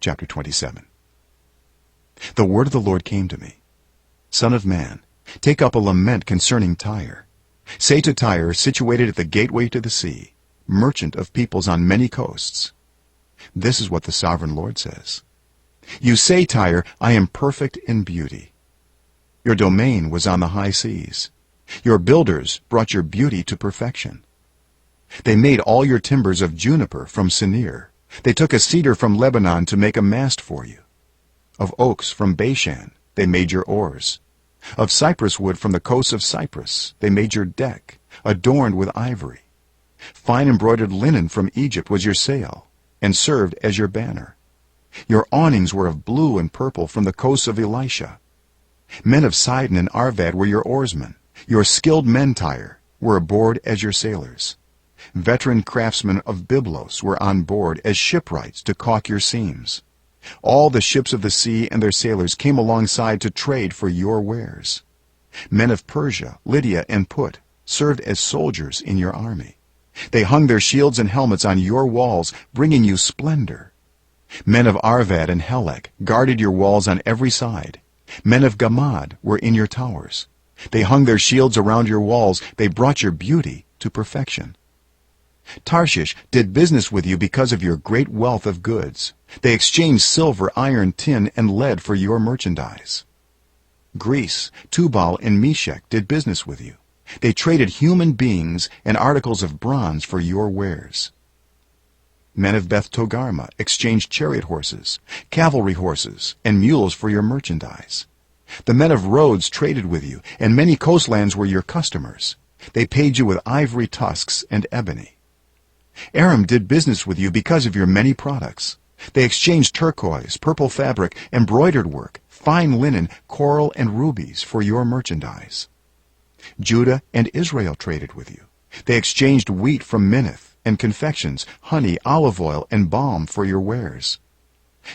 chapter 27. The word of the Lord came to me. Son of man, take up a lament concerning Tyre. Say to Tyre, situated at the gateway to the sea, merchant of peoples on many coasts, this is what the sovereign Lord says. You say, Tyre, I am perfect in beauty. Your domain was on the high seas. Your builders brought your beauty to perfection. They made all your timbers of juniper from Sinir. They took a cedar from Lebanon to make a mast for you. Of oaks from Bashan they made your oars. Of cypress wood from the coasts of Cyprus they made your deck, adorned with ivory. Fine embroidered linen from Egypt was your sail, and served as your banner. Your awnings were of blue and purple from the coasts of Elisha. Men of Sidon and Arvad were your oarsmen. Your skilled men, Tyre, were aboard as your sailors. Veteran craftsmen of Byblos were on board as shipwrights to caulk your seams. All the ships of the sea and their sailors came alongside to trade for your wares. Men of Persia, Lydia, and Put served as soldiers in your army. They hung their shields and helmets on your walls, bringing you splendor. Men of Arvad and Helek guarded your walls on every side. Men of Gamad were in your towers. They hung their shields around your walls. They brought your beauty to perfection. Tarshish did business with you because of your great wealth of goods. They exchanged silver, iron, tin, and lead for your merchandise. Greece, Tubal, and Meshech did business with you. They traded human beings and articles of bronze for your wares. Men of Beth Togarmah exchanged chariot horses, cavalry horses, and mules for your merchandise. The men of Rhodes traded with you, and many coastlands were your customers. They paid you with ivory tusks and ebony. Aram did business with you because of your many products. They exchanged turquoise, purple fabric, embroidered work, fine linen, coral, and rubies for your merchandise. Judah and Israel traded with you. They exchanged wheat from Minnith, and confections, honey, olive oil, and balm for your wares.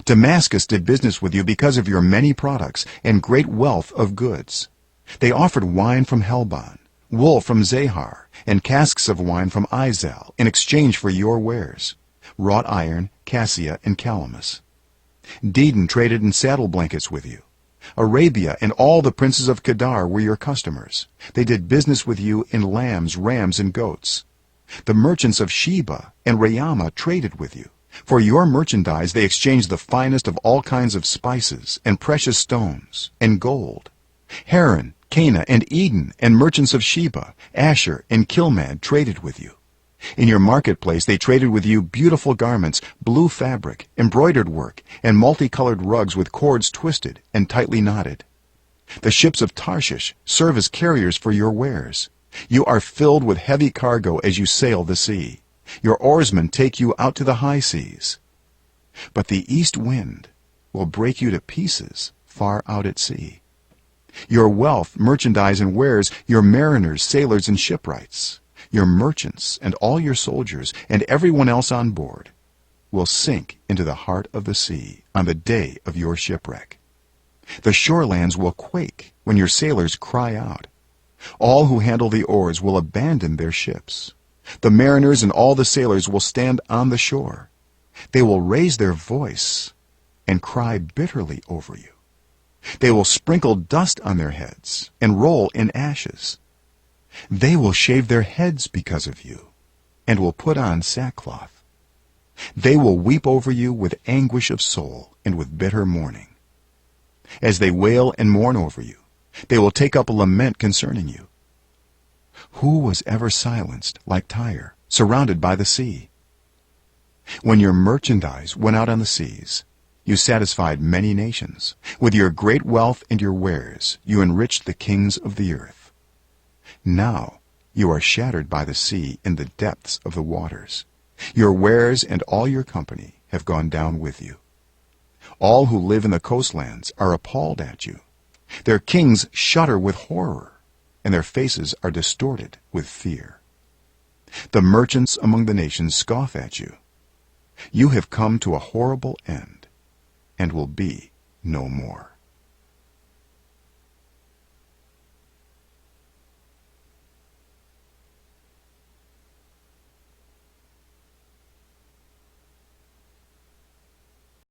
Damascus did business with you because of your many products and great wealth of goods. They offered wine from Helbon, wool from Zahar, and casks of wine from Izel in exchange for your wares, wrought iron, cassia, and calamus. Dedan traded in saddle blankets with you. Arabia and all the princes of Kedar were your customers. They did business with you in lambs, rams, and goats. The merchants of Sheba and Raamah traded with you. For your merchandise they exchanged the finest of all kinds of spices and precious stones and gold. Haran, Cana, and Eden and merchants of Sheba, Asher, and Kilmad traded with you. In your marketplace they traded with you beautiful garments, blue fabric, embroidered work, and multicolored rugs with cords twisted and tightly knotted. The ships of Tarshish serve as carriers for your wares. You are filled with heavy cargo as you sail the sea. Your oarsmen take you out to the high seas. But the east wind will break you to pieces far out at sea. Your wealth, merchandise, and wares, your mariners, sailors, and shipwrights, your merchants, and all your soldiers, and everyone else on board, will sink into the heart of the sea on the day of your shipwreck. The shorelands will quake when your sailors cry out. All who handle the oars will abandon their ships. The mariners and all the sailors will stand on the shore. They will raise their voice and cry bitterly over you. They will sprinkle dust on their heads and roll in ashes. They will shave their heads because of you and will put on sackcloth. They will weep over you with anguish of soul and with bitter mourning. As they wail and mourn over you, they will take up a lament concerning you. Who was ever silenced like Tyre, surrounded by the sea? When your merchandise went out on the seas, you satisfied many nations. With your great wealth and your wares, you enriched the kings of the earth. Now you are shattered by the sea in the depths of the waters. Your wares and all your company have gone down with you. All who live in the coastlands are appalled at you. Their kings shudder with horror, and their faces are distorted with fear. The merchants among the nations scoff at you. You have come to a horrible end and will be no more.